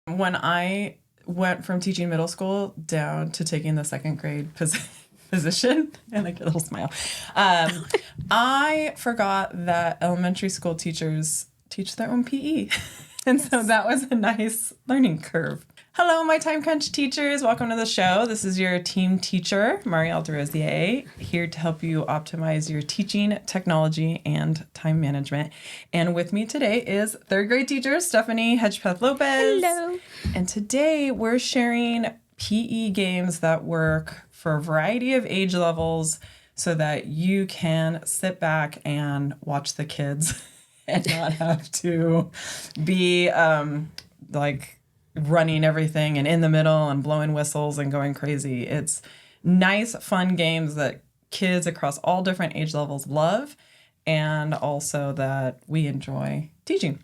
When I went from teaching middle school down to taking the second grade position, and I get a little smile, I forgot that elementary school teachers teach their own PE. And so that was a nice learning curve. Hello, my time crunch teachers. Welcome to the show. This is your team teacher, Mariel, here to help you optimize your teaching, technology, and time management. And with me today is third grade teacher, Stephanie Hedgepeth-Lopez. Hello. And today we're sharing PE games that work for a variety of age levels so that you can sit back and watch the kids and not have to be running everything and in the middle and blowing whistles and going crazy. It's nice, fun games that kids across all different age levels love, and also that we enjoy teaching.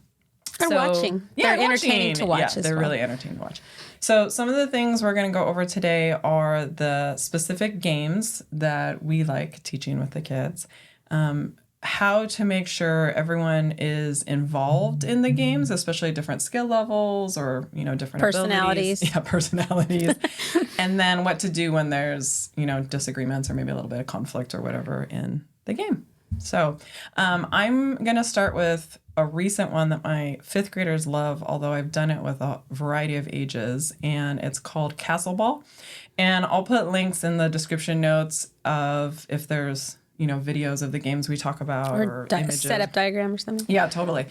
Watching. Yeah, they're entertaining to watch as well. They're really entertaining to watch. So some of the things we're going to go over today are the specific games that we like teaching with the kids. How to make sure everyone is involved in the games, especially different skill levels or, different personalities. Abilities. Yeah, personalities. And then what to do when there's, disagreements or maybe a little bit of conflict or whatever in the game. So I'm going to start with a recent one that my fifth graders love, although I've done it with a variety of ages, and it's called Castle Ball. And I'll put links in the description notes of if there's videos of the games we talk about or images. Setup diagram or something. Yeah, totally.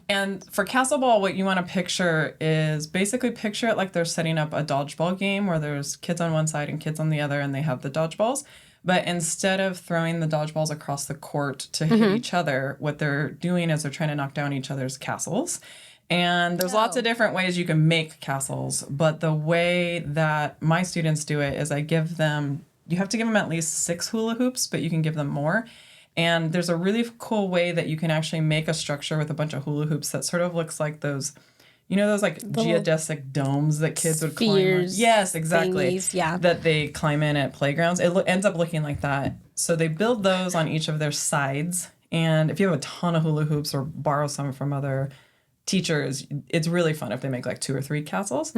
And for Castle Ball, what you want to picture is basically picture it like they're setting up a dodgeball game where there's kids on one side and kids on the other, and they have the dodgeballs. But instead of throwing the dodgeballs across the court to hit each other, what they're doing is they're trying to knock down each other's castles. And there's lots of different ways you can make castles. But the way that my students do it is you have to give them at least 6 hula hoops, but you can give them more. And there's a really cool way that you can actually make a structure with a bunch of hula hoops that sort of looks like those, those like geodesic domes that kids would climb in. Yes, exactly. Thingies, yeah. That they climb in at playgrounds. It ends up looking like that. So they build those on each of their sides. And if you have a ton of hula hoops or borrow some from other teachers, it's really fun if they make like 2 or 3 castles.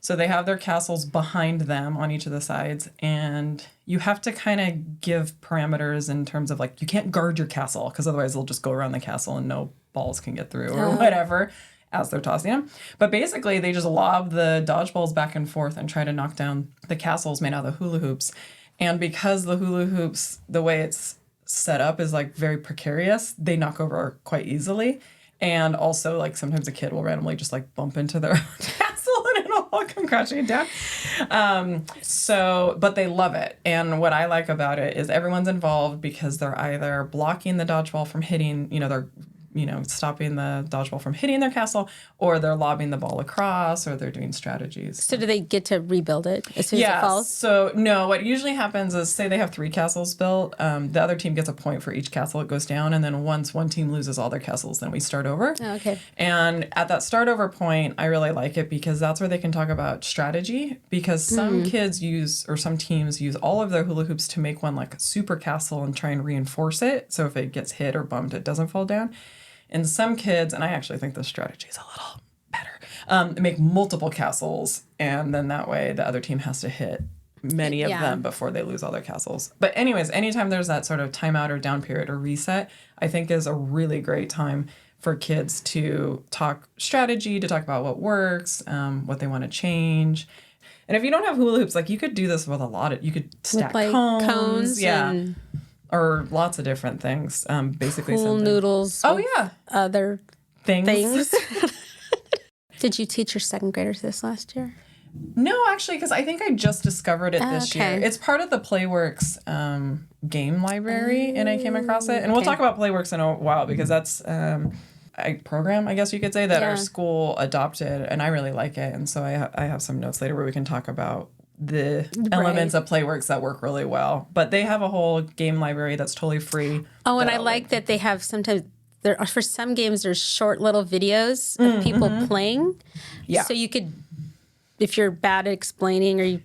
So they have their castles behind them on each of the sides, and you have to kind of give parameters in terms of like you can't guard your castle because otherwise they'll just go around the castle and no balls can get through or whatever as they're tossing them. But basically they just lob the dodgeballs back and forth and try to knock down the castles made out of the hula hoops. And because the hula hoops, the way it's set up is like very precarious, they knock over quite easily. And also, like, sometimes a kid will randomly just, like, bump into their castle and it'll all come crashing down. But they love it. And what I like about it is everyone's involved because they're either blocking the dodgeball from hitting, they're stopping the dodgeball from hitting their castle, or they're lobbing the ball across, or they're doing strategies. So do they get to rebuild it as soon as it falls? So no, what usually happens is, say they have 3 castles built, the other team gets a point for each castle it goes down, and then once one team loses all their castles, then we start over. Oh, okay. And at that start over point, I really like it because that's where they can talk about strategy, because some some teams use all of their hula hoops to make one like a super castle and try and reinforce it, so if it gets hit or bumped, it doesn't fall down. And some kids, and I actually think the strategy is a little better, make multiple castles, and then that way the other team has to hit many of them before they lose all their castles. But anyways, anytime there's that sort of timeout or down period or reset, I think is a really great time for kids to talk strategy, to talk about what works, what they want to change. And if you don't have hula hoops, like you could do this with you could stack with, like, cones and or lots of different things. Basically, pool noodles. Oh yeah, other things. Did you teach your second graders this last year? No, actually, because I think I just discovered it this year. It's part of the Playworks game library, and I came across it. And we'll talk about Playworks in a while because that's a program, I guess you could say, that our school adopted, and I really like it. And so I have some notes later where we can talk about the elements of Playworks that work really well. But they have a whole game library that's totally free. Oh, and I like that they have sometimes, for some games, there's short little videos of people playing. Yeah. So you could, if you're bad at explaining or you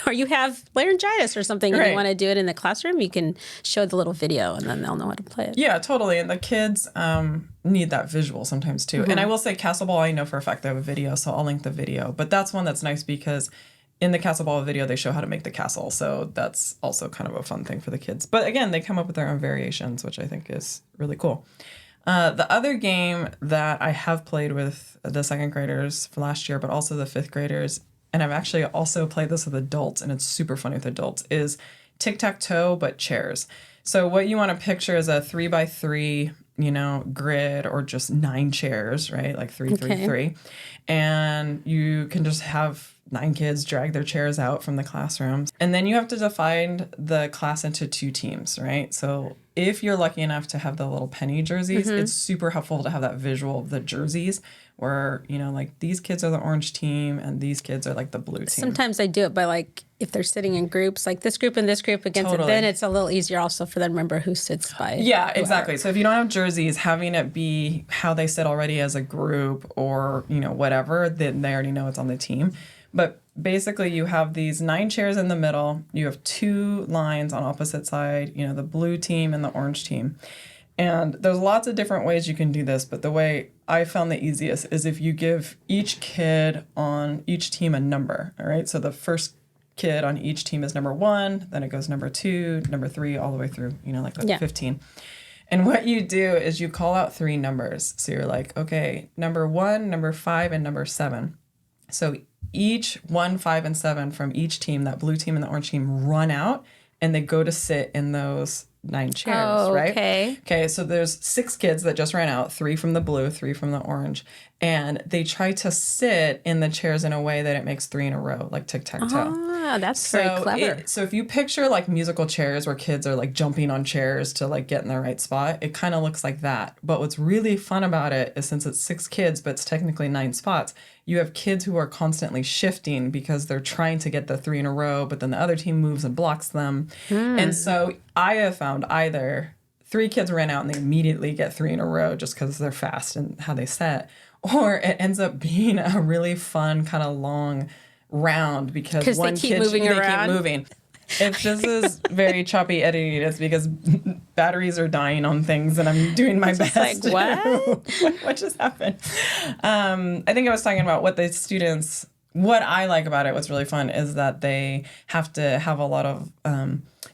or you have laryngitis or something and Right. you want to do it in the classroom, you can show the little video and then they'll know how to play it. Yeah, totally. And the kids need that visual sometimes too. And I will say Castle Ball, I know for a fact they have a video, so I'll link the video. But that's one that's nice because in the Castle Ball video, they show how to make the castle. So that's also kind of a fun thing for the kids. But again, they come up with their own variations, which I think is really cool. The other game that I have played with the second graders for last year, but also the fifth graders, and I've actually also played this with adults, and it's super funny with adults, is Tic-Tac-Toe, but chairs. So what you want to picture is a 3x3, grid or just 9 chairs, right? Like 3, 3, 3. And you can just have 9 kids drag their chairs out from the classrooms. And then you have to divide the class into 2 teams, right? So if you're lucky enough to have the little penny jerseys, it's super helpful to have that visual of the jerseys where, like these kids are the orange team and these kids are like the blue team. Sometimes I do it by like, if they're sitting in groups, like this group and this group against it, then it's a little easier also for them to remember who sits by. Yeah, exactly. So if you don't have jerseys, having it be how they sit already as a group or, whatever, then they already know it's on the team. But basically you have these 9 chairs in the middle. You have 2 lines on opposite side, the blue team and the orange team. And there's lots of different ways you can do this, but the way I found the easiest is if you give each kid on each team a number, all right? So the first kid on each team is number 1, then it goes number 2, number 3, all the way through, like 15. And what you do is you call out 3 numbers. So you're like, okay, number 1, number 5, and number 7. So each 1, 5, and 7 from each team, that blue team and the orange team, run out and they go to sit in those 9 chairs, right? Okay, so there's 6 kids that just ran out, 3 from the blue, 3 from the orange, and they try to sit in the chairs in a way that it makes 3 in a row, like tic-tac-toe. Ah, that's very clever. So if you picture like musical chairs where kids are like jumping on chairs to like get in the right spot, it kind of looks like that. But what's really fun about it is since it's 6 kids, but it's technically 9 spots, you have kids who are constantly shifting because they're trying to get the 3 in a row, but then the other team moves and blocks them. And so I have found either 3 kids ran out and they immediately get 3 in a row just because they're fast and how they set, or it ends up being a really fun kind of long round because one they keep kid moving around. keep moving. If this is very choppy editing, it's because batteries are dying on things and I'm doing my best. Like, what? What just happened? I think I was talking about what I like about it, what's really fun is that they have to have a lot of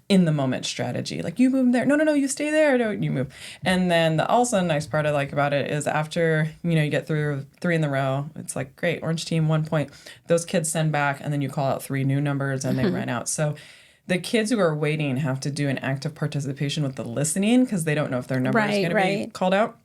in the moment strategy. Like you move there. No, you stay there. No, you move. And then the also nice part I like about it is after, you get through 3 in the row, it's like, great, orange team, 1 point. Those kids send back and then you call out 3 new numbers and they run out. So the kids who are waiting have to do an active participation with the listening because they don't know if their number is going to be called out.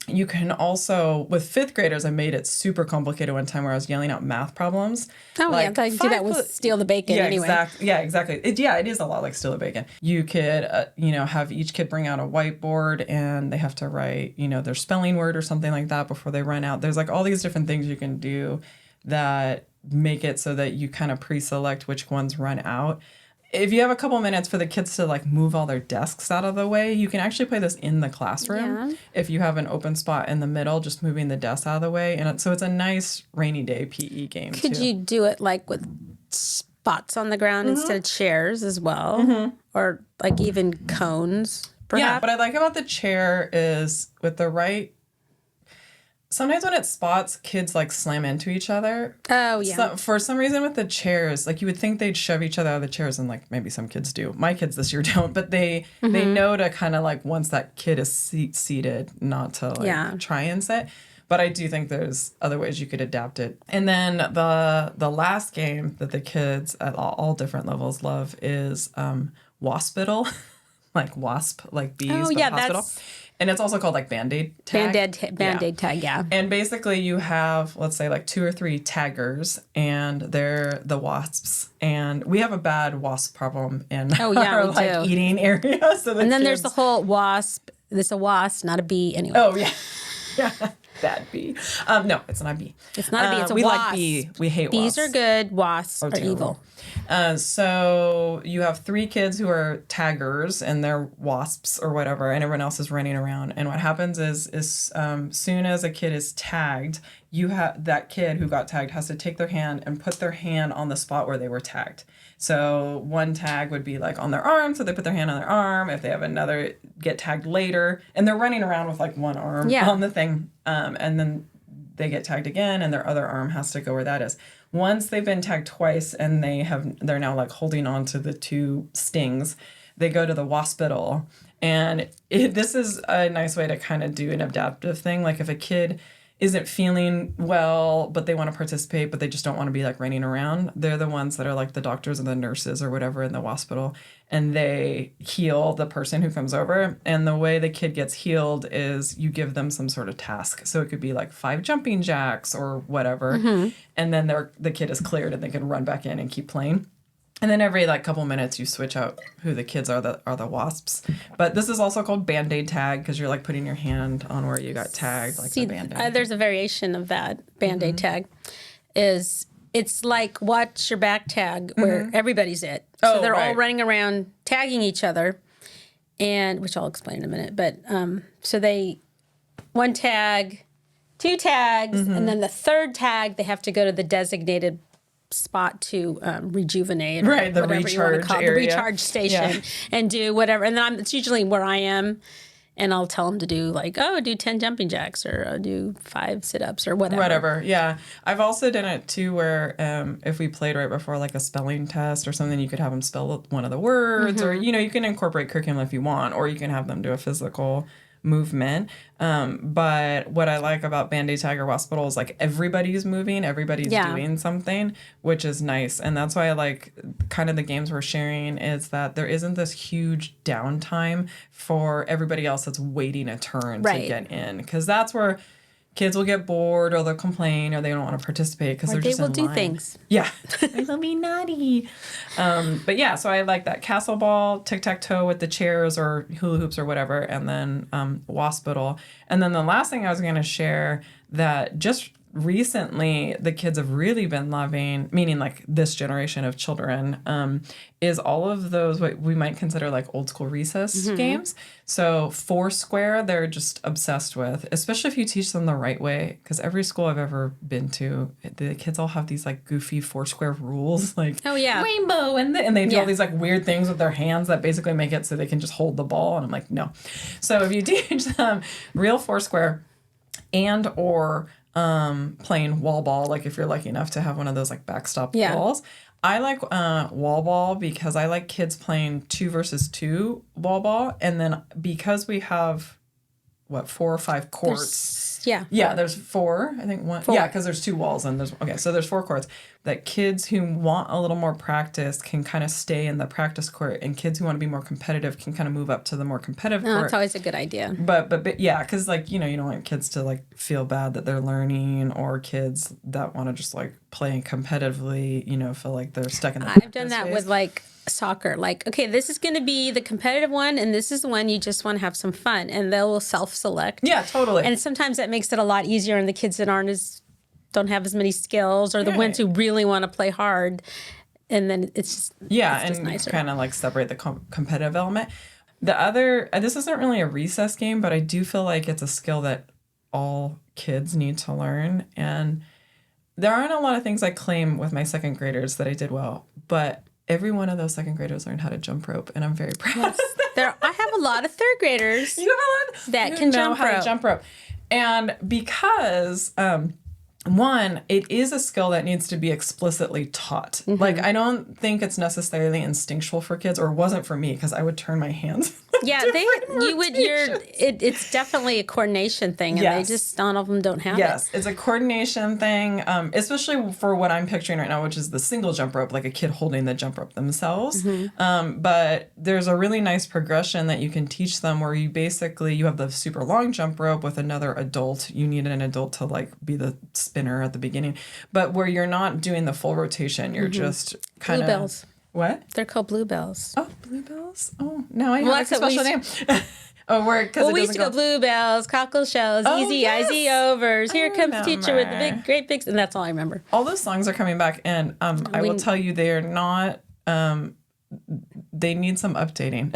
You can also, with 5th graders, I made it super complicated one time where I was yelling out math problems. Oh, like, yeah, I do that with Steal the Bacon anyway. Exactly. It is a lot like Steal the Bacon. You could, have each kid bring out a whiteboard and they have to write, their spelling word or something like that before they run out. There's like all these different things you can do that make it so that you kind of pre-select which ones run out. If you have a couple minutes for the kids to like move all their desks out of the way, you can actually play this in the classroom. Yeah. If you have an open spot in the middle, just moving the desks out of the way. And so it's a nice rainy day PE game. Could you do it like with spots on the ground instead of chairs as well? Or like even cones, perhaps? Yeah, what I like about the chair is with the right... Sometimes when it spots, kids like slam into each other. Oh, yeah. So, for some reason with the chairs, like you would think they'd shove each other out of the chairs, and like maybe some kids do. My kids this year don't, but they know to kind of like once that kid is seated, not to like try and sit. But I do think there's other ways you could adapt it. And then the last game that the kids at all different levels love is Waspital, like wasp, like bees, but hospital. And it's also called like Band-Aid tag. Band-Aid tag, yeah. And basically you have, let's say, like 2 or 3 taggers, and they're the wasps. And we have a bad wasp problem in our like eating area. So and then there's the whole wasp. There's a wasp, not a bee anyway. Oh, yeah. Yeah. Bad bee. No, it's not a bee. It's not a bee. It's a we wasp. Like bee. We hate Bees wasps. are good. Wasps are evil. So you have 3 kids who are taggers and they're wasps or whatever, and everyone else is running around. And what happens is soon as a kid is tagged, you have that kid who got tagged has to take their hand and put their hand on the spot where they were tagged. So one tag would be like on their arm, so they put their hand on their arm. If they have another, get tagged later, and they're running around with like one arm on the thing, and then they get tagged again, and their other arm has to go where that is. Once they've been tagged twice and they're now like holding on to the two stings, they go to the Waspital. And this is a nice way to kind of do an adaptive thing. Like if a kid isn't feeling well, but they want to participate, but they just don't want to be like running around, they're the ones that are like the doctors and the nurses or whatever in the Waspital, and they heal the person who comes over. And the way the kid gets healed is you give them some sort of task. So it could be like 5 jumping jacks or whatever. Mm-hmm. And then the kid is cleared and they can run back in and keep playing. And then every like couple minutes you switch out who the kids are the wasps. But this is also called Band-Aid tag because you're like putting your hand on where you got tagged, like the Band-Aid. There's a variation of that Band-Aid tag. It's like watch your back tag where everybody's it. So they're all running around tagging each other, and which I'll explain in a minute. But so they one tag, 2 tags, and then the third tag they have to go to the designated spot to rejuvenate, or the whatever recharge you want to call it, area. the recharge station, and do whatever. And then it's usually where I am, and I'll tell them to do like, do 10 jumping jacks, or do 5 sit-ups, or whatever. Yeah. I've also done it too where if we played right before like a spelling test or something, you could have them spell one of the words, or you can incorporate curriculum if you want, or you can have them do a physical movement. But what I like about Band-Aid tag or Waspital is like everybody's moving, everybody's doing something, which is nice. And that's why I like kind of the games we're sharing is that there isn't this huge downtime for everybody else that's waiting a turn to get in. Because that's where kids will get bored, or they'll complain, or they don't want to participate because they're just in line. They will do things. Yeah. They will be naughty. But yeah, so I like that. Castle ball, tic-tac-toe with the chairs or hula hoops or whatever, and then Waspital. And then the last thing I was going to share that just recently the kids have really been loving, meaning like this generation of children, is all of those what we might consider like old school recess games. So Foursquare, they're just obsessed with, especially if you teach them the right way. Because every school I've ever been to, the kids all have these like goofy Foursquare rules, like rainbow, and they do all these like weird things with their hands that basically make it so they can just hold the ball. And I'm like, no. So if you teach them real Foursquare and or playing wall ball, like if you're lucky enough to have one of those like backstop balls. I like wall ball because I like kids playing 2 versus 2 wall ball, and then because we have 4 or 5 courts. There's 4. I think 1. 4. Yeah, because there's 2 walls and so there's 4 courts that kids who want a little more practice can kind of stay in the practice court, and kids who want to be more competitive can kind of move up to the more competitive court. That's always a good idea. But yeah, because like you don't want kids to like feel bad that they're learning, or kids that want to just like play competitively, feel like they're stuck in the I've done that with like soccer. Like, okay, this is going to be the competitive one, and this is the one you just want to have some fun, and they'll self-select. Yeah, totally. And sometimes that makes it a lot easier, and the kids that don't have as many skills, or the ones who really want to play hard, and then it's just nicer. Kind of like separate the competitive element. The other, this isn't really a recess game, but I do feel like it's a skill that all kids need to learn, and there aren't a lot of things I claim with my second graders that I did well, but every one of those second graders learned how to jump rope, and I'm very proud. Yes. I have a lot of third graders that can jump rope. And because one, it is a skill that needs to be explicitly taught. Mm-hmm. Like, I don't think it's necessarily instinctual for kids, or wasn't for me, because I would turn my hands. Yeah, it's definitely a coordination thing, and they just, none of them don't have it. Yes, it's a coordination thing, especially for what I'm picturing right now, which is the single jump rope, like a kid holding the jump rope themselves. Mm-hmm. But there's a really nice progression that you can teach them where you have the super long jump rope with another adult. You need an adult to like be the spinner at the beginning, but where you're not doing the full rotation, you're just kind of... Bluebells. What? They're called bluebells. Oh, bluebells? Oh, now I have like a special name. We used to go bluebells, cockle shells, easy overs. Here comes the teacher with the great big, and that's all I remember. All those songs are coming back, and I will tell you, they are not. They need some updating.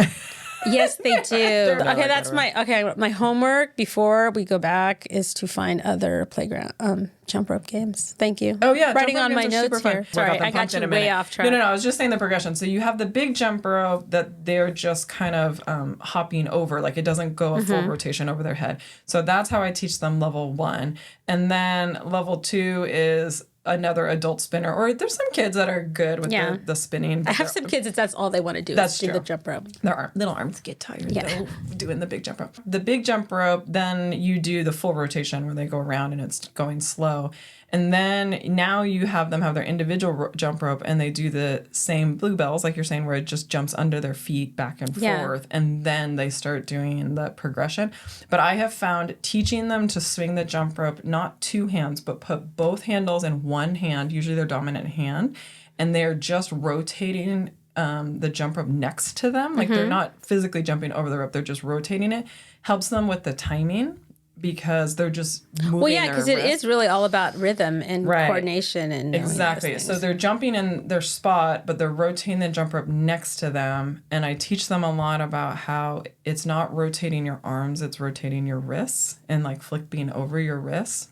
Yes, they do. Okay, that's my homework before we go back is to find other playground jump rope games. Thank you. Oh yeah, writing on my notes here. Sorry, I got you way off track. No, I was just saying the progression. So you have the big jump rope that they're just kind of hopping over, like it doesn't go a full rotation over their head. So that's how I teach them level 1, and then level 2 is another adult spinner, or there's some kids that are good with the spinning. I have some kids that's all they want to do is do the jump rope. Their little arms get tired though, doing the big jump rope. The big jump rope, then you do the full rotation where they go around and it's going slow. And then now you have them have their individual jump rope and they do the same bluebells, like you're saying, where it just jumps under their feet back and forth. And then they start doing the progression. But I have found teaching them to swing the jump rope, not 2 hands, but put both handles in one hand, usually their dominant hand, and they're just rotating the jump rope next to them. Like they're not physically jumping over the rope, they're just rotating it. Helps them with the timing. Because they're just moving. Well, yeah, because it is really all about rhythm and coordination and exactly. So they're jumping in their spot, but they're rotating the jump rope next to them. And I teach them a lot about how it's not rotating your arms; it's rotating your wrists and like flipping over your wrists.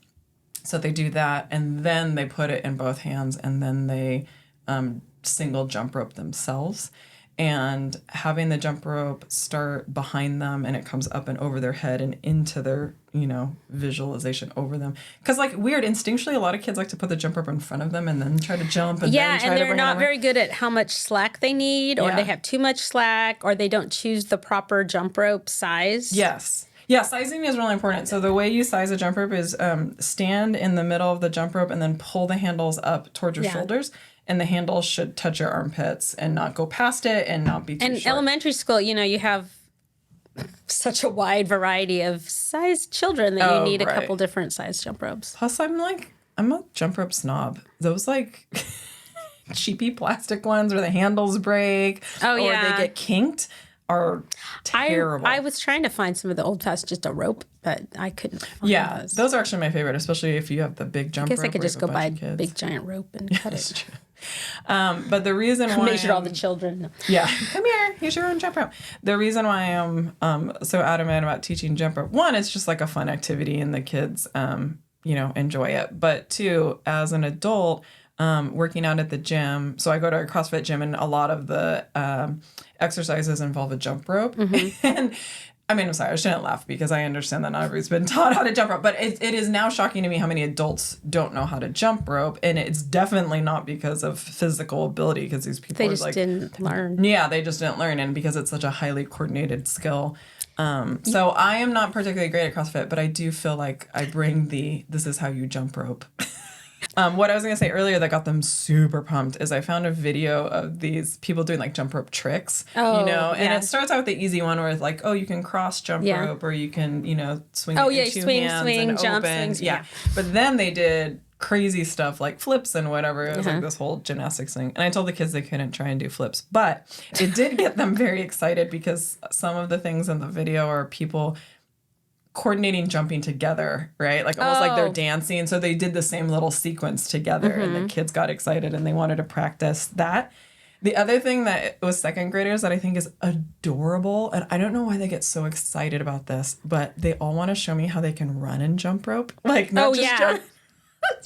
So they do that, and then they put it in both hands, and then they single jump rope themselves. And having the jump rope start behind them and it comes up and over their head and into their, visualization over them. Because weird, instinctually, a lot of kids like to put the jump rope in front of them and then try to jump. And then try and they're not very good at how much slack they need, or they have too much slack, or they don't choose the proper jump rope size. Yes. Yeah, sizing is really important. So the way you size a jump rope is stand in the middle of the jump rope and then pull the handles up towards your shoulders. And the handles should touch your armpits and not go past it and not be too short. And elementary school, you have such a wide variety of sized children that you need a couple different size jump ropes. Plus, I'm a jump rope snob. Those cheapy plastic ones where the handles break or they get kinked are terrible. I was trying to find some of the old fashioned just a rope, but I couldn't find those are actually my favorite, especially if you have the big jump rope. I guess I could just go buy a big giant rope and cut it. True. But the reason why measure all the children. No. Yeah, come here. Here's your own jump rope. The reason why I'm so adamant about teaching jump rope, one, it's just like a fun activity and the kids, enjoy it. But 2, as an adult, working out at the gym. So I go to a CrossFit gym and a lot of the exercises involve a jump rope. And I'm sorry, I shouldn't laugh because I understand that not everybody's been taught how to jump rope, but it is now shocking to me how many adults don't know how to jump rope, and it's definitely not because of physical ability, because these people didn't learn. Yeah, they just didn't learn, and because it's such a highly coordinated skill. So I am not particularly great at CrossFit, but I do feel like I bring this is how you jump rope. What I was going to say earlier that got them super pumped is I found a video of these people doing jump rope tricks, and it starts out with the easy one where it's you can cross jump rope or you can, swing it in 2 hands and jump, open. swings, But then they did crazy stuff like flips and whatever. It was this whole gymnastics thing. And I told the kids they couldn't try and do flips, but it did get them very excited because some of the things in the video are people coordinating jumping together, right? Almost like they're dancing. So they did the same little sequence together and the kids got excited and they wanted to practice that. The other thing that was second graders that I think is adorable, and I don't know why they get so excited about this, but they all want to show me how they can run and jump rope. Jump,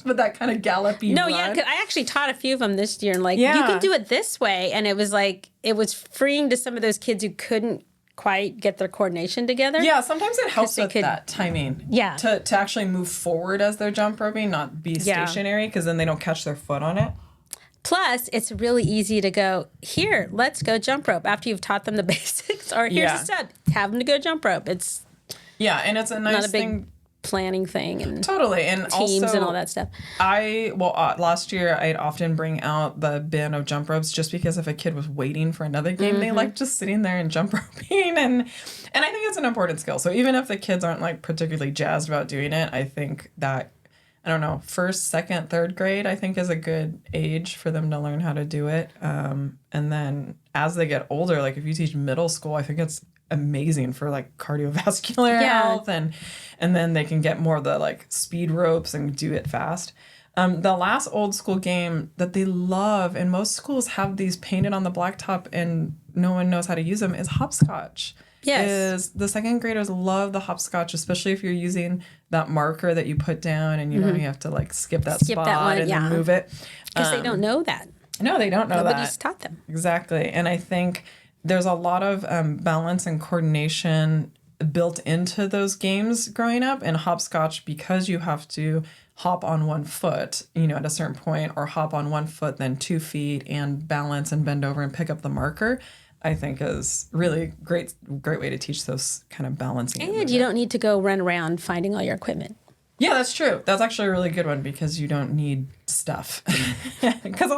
but that kind of gallopy run. Yeah, 'cause I actually taught a few of them this year and you can do it this way. And it was it was freeing to some of those kids who couldn't quite get their coordination together. Yeah, sometimes it helps with that timing. Yeah. To actually move forward as they're jump roping, not be stationary, because then they don't catch their foot on it. Plus, it's really easy to go, here, let's go jump rope after you've taught them the basics. Or here's a step, have them to go jump rope. It's and it's a nice not a big thing. Planning thing and totally and teams also, and all that stuff. Last year I'd often bring out the bin of jump ropes just because if a kid was waiting for another game, they like just sitting there and jump roping and I think it's an important skill. So even if the kids aren't particularly jazzed about doing it, I think that first, second, third grade I think is a good age for them to learn how to do it. And then as they get older, if you teach middle school, I think it's amazing for cardiovascular health and then they can get more of the speed ropes and do it fast. The last old school game that they love, and most schools have these painted on the blacktop and no one knows how to use them is hopscotch. Yes. Is the second graders love the hopscotch, especially if you're using that marker that you put down and you know you have to like skip that spot and then move it. Because they don't know that. No, they don't know that. Nobody's taught them. Exactly. And I think there's a lot of balance and coordination built into those games growing up. And hopscotch, because you have to hop on one foot, you know, at a certain point, or hop on one foot, then 2 feet, and balance and bend over and pick up the marker, I think is really great way to teach those kind of balancing. And you don't need to go run around finding all your equipment. Yeah, that's true. That's actually a really good one because you don't need stuff. Because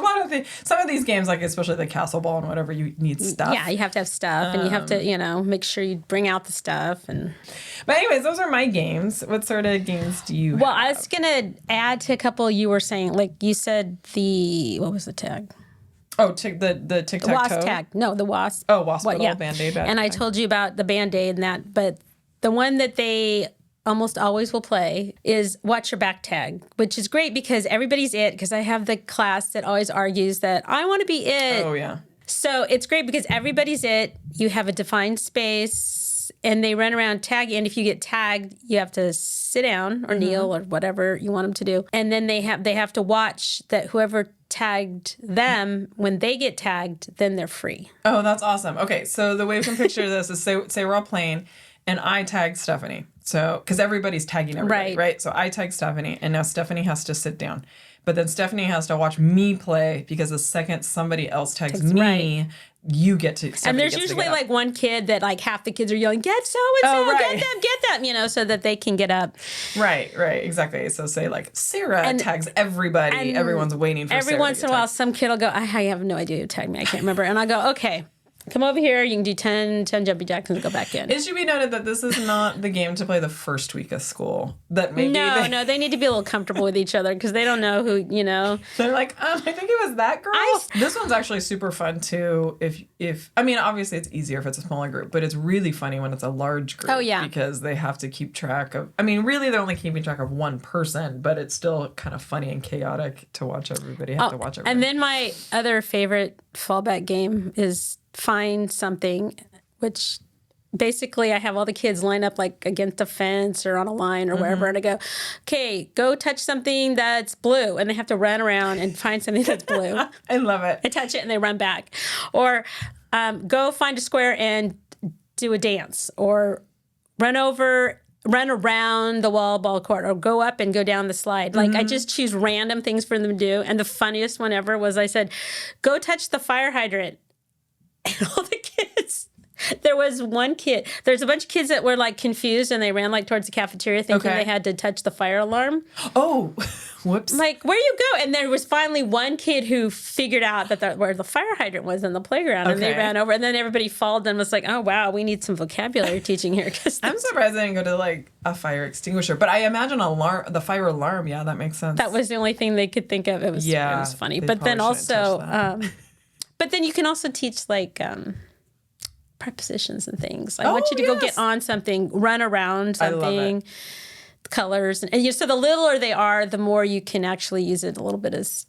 some of these games, like especially the castle ball and whatever, you need stuff. Yeah, you have to have stuff, and you have to, you know, make sure you bring out the stuff. But anyways, those are my games. What sort of games do you have? Well, I was gonna add to a couple you were saying. Like you said, what was the tag? Oh, the Tic-Tac-Toe? Wasp tag. No, the wasp. Oh, Waspital Band-Aid. And I told you about the Band-Aid and that, but the one that they almost always will play is Watch Your Back tag, which is great because everybody's it, because I have the class that always argues that I want to be it. Oh, yeah. So it's great because everybody's it. You have a defined space and they run around tagging. And if you get tagged, you have to sit down or kneel or whatever you want them to do. And then they have to watch that whoever tagged them, when they get tagged, then they're free. Oh, that's awesome. Okay, so the way we can picture this is say we're all playing and I tag Stephanie. So, because everybody's tagging everybody, right? So I tag Stephanie and now Stephanie has to sit down. But then Stephanie has to watch me play because the second somebody else tags me, you get to. And there's usually like one kid that like half the kids are yelling, "Get so and so, get them," you know, so that they can get up. Right, exactly. So say like Sarah tags everybody. And everyone's waiting for Sarah. Every once in a while, some kid will go, "I have no idea who tagged me. I can't remember," and I go, "Okay. Come over here. You can do 10 jumping jacks and go back in." It should be noted that this is not the game to play the first week of school. That maybe no, they need to be a little comfortable with each other because they don't know who, you know. They're like, I think it was that girl. This one's actually super fun too. If I mean, obviously it's easier if it's a smaller group, but it's really funny when it's a large group. Oh yeah, because they have to keep track of. I mean, really, they're only keeping track of one person, but it's still kind of funny and chaotic to watch everybody have to watch everybody. And then my other favorite fallback game is Find Something, which basically I have all the kids line up like against a fence or on a line or wherever, and I go, "Okay, go touch something that's blue," and they have to run around and find something that's blue. I love it. I touch it and they run back, or go find a square and do a dance, or run around the wall ball court, or go up and go down the slide. Like I just choose random things for them to do. And the funniest one ever was I said, "Go touch the fire hydrant." And all the kids, there was one kid, there's a bunch of kids that were like confused and they ran like towards the cafeteria thinking they had to touch the fire alarm. Oh, whoops. Like, where you go? And there was finally one kid who figured out that where the fire hydrant was in the playground, and they ran over, and then everybody followed and was like, "Oh, wow, we need some vocabulary teaching here." I'm surprised I didn't go to like a fire extinguisher, but I imagine the fire alarm. Yeah, that makes sense. That was the only thing they could think of. It was funny. But then also, but then you can also teach like prepositions and things. I want you to go get on something, run around something, colors. And so the littler they are, the more you can actually use it a little bit as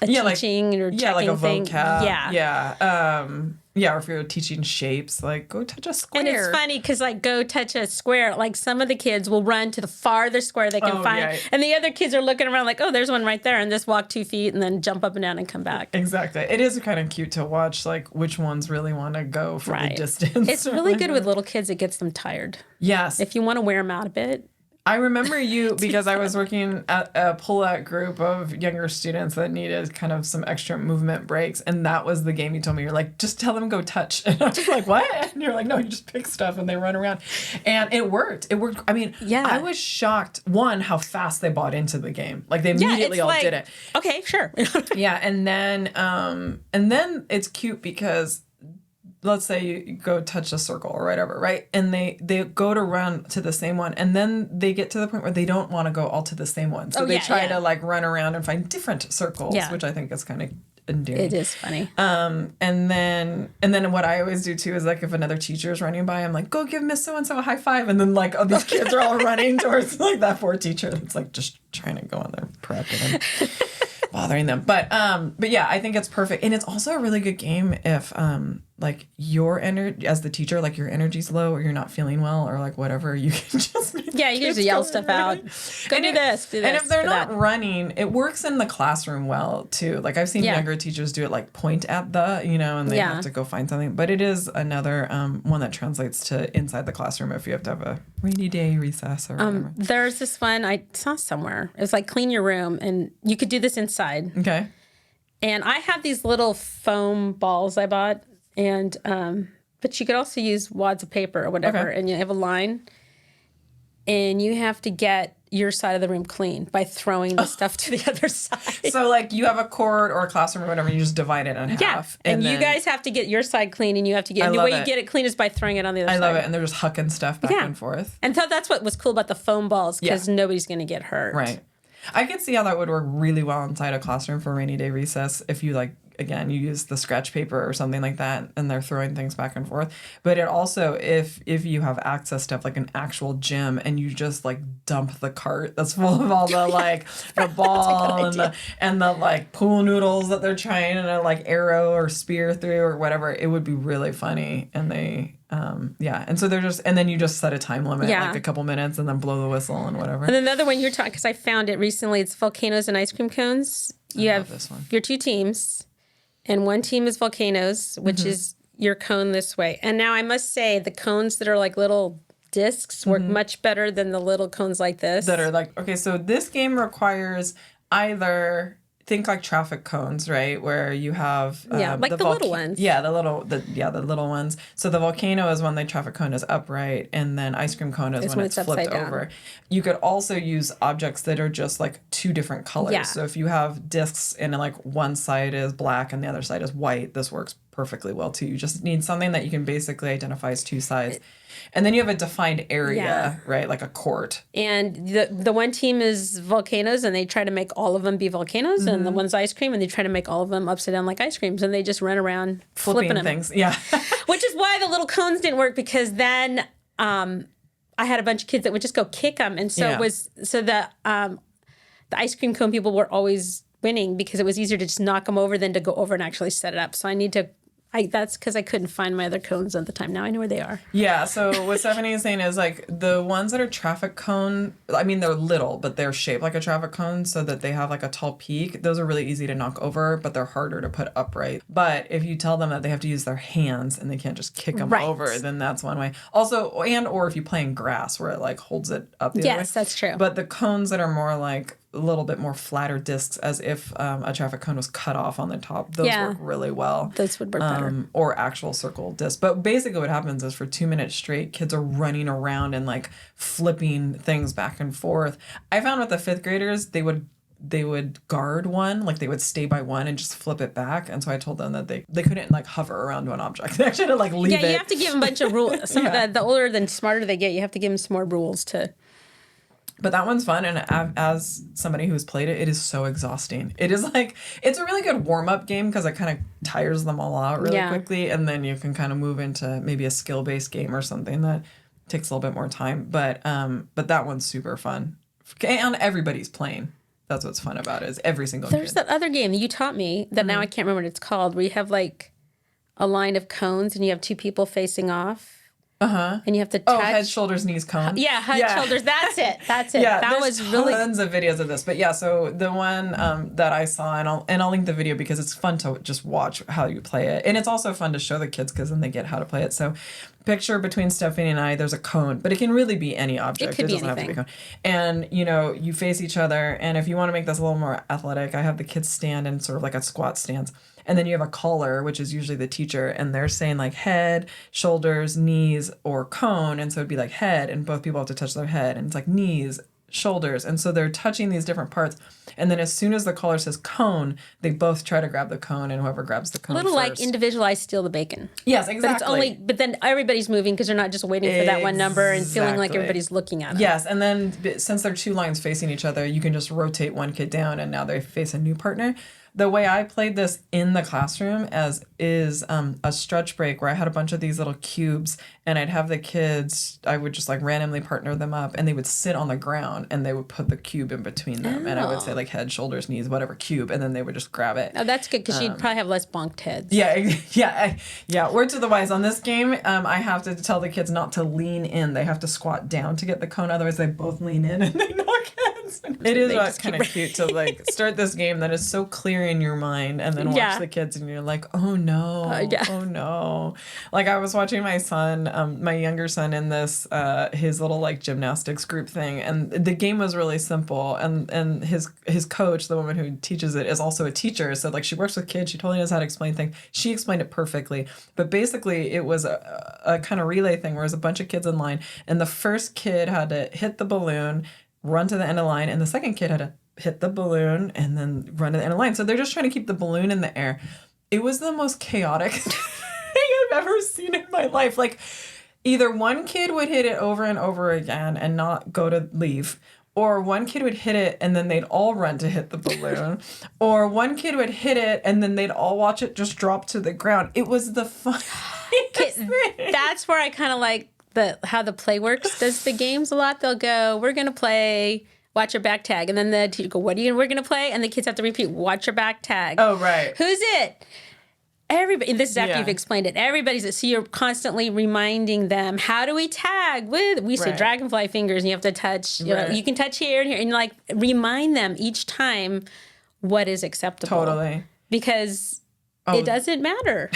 a teaching or checking like a thing. Vocab. Yeah, or if you're teaching shapes, like go touch a square. And it's funny because like go touch a square, like some of the kids will run to the farthest square they can find. And the other kids are looking around like, "Oh, there's one right there," and just walk 2 feet and then jump up and down and come back. Exactly. It is kind of cute to watch like which ones really want to go for the distance. It's really good with little kids. It gets them tired. Yes. If you want to wear them out a bit. I remember you because I was working at a pull-out group of younger students that needed kind of some extra movement breaks, and that was the game you told me. You're like, just tell them go touch. And I was like, what? And you're like, no, you just pick stuff and they run around. And it worked. It worked. I mean, I was shocked, one, how fast they bought into the game. Like they immediately all did it. Okay, sure. And then it's cute because let's say you go touch a circle or whatever, right? And they go to run to the same one, and then they get to the point where they don't want to go all to the same one. So they try to like run around and find different circles, which I think is kind of endearing. It is funny. And then what I always do too is like if another teacher is running by, I'm like, "Go give Miss So-and-so a high five." And then like all these kids are all running towards like that poor teacher that's like just trying to go on their prep and bothering them. But yeah, I think it's perfect. And it's also a really good game if like your energy as the teacher, like your energy's low or you're not feeling well or like whatever, you can just you can just yell stuff out. Go do this. And if they're not running, it works in the classroom well too. Like I've seen younger teachers do it, like point at the, and they have to go find something. But it is another one that translates to inside the classroom if you have to have a rainy day recess or whatever. There's this one I saw somewhere. It was like clean your room, and you could do this inside. Okay. And I have these little foam balls I bought. And, but you could also use wads of paper or whatever, and you have a line, and you have to get your side of the room clean by throwing the stuff to the other side. So, like, you have a court or a classroom or whatever, and you just divide it in half. And you guys have to get your side clean, and you have to get, and the way you get it clean is by throwing it on the other side. I love it, and they're just hucking stuff back and forth. And so that's what was cool about the foam balls, because nobody's going to get hurt. Right. I could see how that would work really well inside a classroom for rainy day recess if you, like, again, you use the scratch paper or something like that, and they're throwing things back and forth. But it also, if you have access to like an actual gym and you just like dump the cart that's full of all the like the ball and the like pool noodles that they're trying to like arrow or spear through or whatever, it would be really funny. And they and so they're just, and then you just set a time limit, like a couple minutes, and then blow the whistle and whatever. And another one you're talking, because I found it recently, it's volcanoes and ice cream cones. You have this one. Your two teams. And one team is Volcanoes, which is your cone this way. And now I must say the cones that are like little discs work much better than the little cones like this. That are like, okay, so this game requires either, think like traffic cones, right? Where you have... like the little ones. Yeah, the little ones. So the volcano is when the traffic cone is upright, and then ice cream cone is when it's flipped over. You could also use objects that are just like two different colors. Yeah. So if you have discs and like one side is black and the other side is white, this works perfectly well too. You just need something that you can basically identify as two sides. And then you have a defined area, right? Like a court. And the one team is Volcanoes, and they try to make all of them be volcanoes, and the one's ice cream, and they try to make all of them upside down like ice creams, and they just run around flipping them. Things. Yeah. Which is why the little cones didn't work, because then I had a bunch of kids that would just go kick them, and so it was the ice cream cone people were always winning because it was easier to just knock them over than to go over and actually set it up. So I need to. That's because I couldn't find my other cones at the time. Now I know where they are. Yeah, so what Stephanie is saying is like the ones that are traffic cone, I mean, they're little, but they're shaped like a traffic cone so that they have like a tall peak. Those are really easy to knock over, but they're harder to put upright. But if you tell them that they have to use their hands and they can't just kick them over, then that's one way. Also, or if you play in grass where it like holds it up the other way. Yes, that's true. But the cones that are more like a little bit more flatter discs, as if a traffic cone was cut off on the top. Those work really well. Those would work better. Or actual circle discs. But basically what happens is for 2 minutes straight, kids are running around and like flipping things back and forth. I found with the fifth graders, they would guard one, like they would stay by one and just flip it back. And so I told them that they couldn't like hover around one object. They actually had to like leave it. Yeah, you have to give them a bunch of rules. The older and smarter they get, you have to give them some more rules to... But that one's fun, and as somebody who's played it, it is so exhausting. It is like, it's a really good warm-up game because it kind of tires them all out really quickly, and then you can kind of move into maybe a skill-based game or something that takes a little bit more time. But that one's super fun. And everybody's playing. That's what's fun about it, is every single There's that other game that you taught me that now I can't remember what it's called, where you have like a line of cones and you have two people facing off. And you have to touch. Oh, head, shoulders, knees, cone. Yeah, head, shoulders. That's it. Yeah, that was really tons of videos of this. But yeah, so the one that I saw, and I'll link the video because it's fun to just watch how you play it, and it's also fun to show the kids because then they get how to play it. So, picture between Stephanie and I, there's a cone, but it can really be any object. It doesn't have to be a cone. And you face each other, and if you want to make this a little more athletic, I have the kids stand in sort of like a squat stance. And then you have a caller, which is usually the teacher, and they're saying like head, shoulders, knees, or cone. And so it'd be like head, and both people have to touch their head. And it's like knees, shoulders. And so they're touching these different parts. And then as soon as the caller says cone, they both try to grab the cone, and whoever grabs the cone a little first. like individualized steal the bacon. Yes, exactly. But then everybody's moving because they're not just waiting for that one number and feeling like everybody's looking at them. Yes, and then since they're two lines facing each other, you can just rotate one kid down, and now they face a new partner. the way I played this in the classroom is a stretch break where I had a bunch of these little cubes, and I'd have the kids, I would just like randomly partner them up, and they would sit on the ground and they would put the cube in between them. And I would say like head, shoulders, knees, whatever cube, and then they would just grab it. Oh, that's good because you'd probably have less bonked heads. Yeah. Word to the wise on this game, I have to tell the kids not to lean in. They have to squat down to get the cone. Otherwise, they both lean in and they knock heads. It is kind of cute to like start this game that is so clear in your mind, and then watch the kids, and you're like, oh no, oh no. Like I was watching my son, my younger son, in this his little like gymnastics group thing, and the game was really simple, and his coach, the woman who teaches it, is also a teacher, so like she works with kids, she totally knows how to explain things. She explained it perfectly, but basically it was a kind of relay thing where there's a bunch of kids in line, and the first kid had to hit the balloon, run to the end of the line, and the second kid had to hit the balloon and then run to the end of the line. So they're just trying to keep the balloon in the air. It was the most chaotic thing I've ever seen in my life. Like either one kid would hit it over and over again and not go to leave, or one kid would hit it and then they'd all run to hit the balloon, or one kid would hit it and then they'd all watch it just drop to the ground. It was the funniest thing. That's where I kind of like how the Playworks does the games a lot. They'll go, we're going to play watch your back tag. And then the teacher go, we're going to play? And the kids have to repeat, watch your back tag. Oh, right. Who's it? Everybody. This is after you've explained it. Everybody's it. So you're constantly reminding them, how do we tag? We say dragonfly fingers, and you have to touch, you know, you can touch here and here. And like remind them each time what is acceptable. Totally. Because it doesn't matter.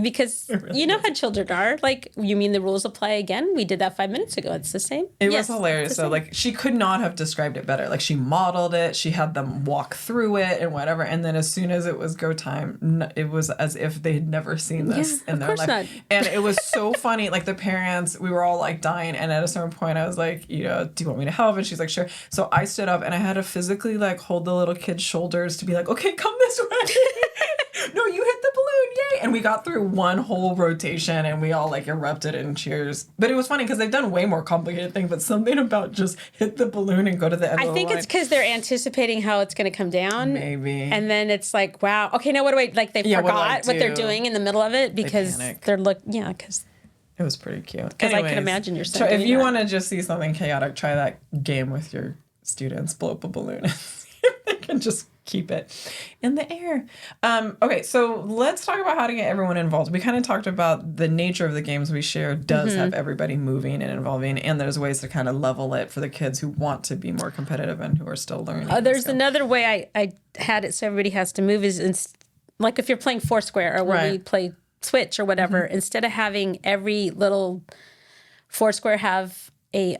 Because really you know how children are. Like, you mean the rules apply again? We did that 5 minutes ago. It's the same. It was hilarious. So, like, she could not have described it better. Like, she modeled it. She had them walk through it and whatever. And then as soon as it was go time, it was as if they had never seen this in their life. Not. And it was so funny. Like, the parents, we were all, like, dying. And at a certain point, I was like, you know, do you want me to help? And she's like, sure. So I stood up and I had to physically, like, hold the little kid's shoulders to be like, okay, come this way. No, you hit the balloon, yay! And we got through one whole rotation and we all like erupted in cheers. But it was funny because they've done way more complicated things, but something about just hit the balloon and go to the end of the line. I think it's because they're anticipating how it's going to come down. Maybe. And then it's like, wow, okay, now what do I, like they forgot what they're doing in the middle of it because because it was pretty cute. Because I can imagine your son if you want to just see something chaotic, try that game with your students. Blow up a balloon and see if they can just keep it in the air. Okay, so let's talk about how to get everyone involved. We kind of talked about the nature of the games we share does have everybody moving and involving, and there's ways to kind of level it for the kids who want to be more competitive and who are still learning. There's another way I had it so everybody has to move is like if you're playing Foursquare or when we play Switch or whatever, instead of having every little Foursquare have a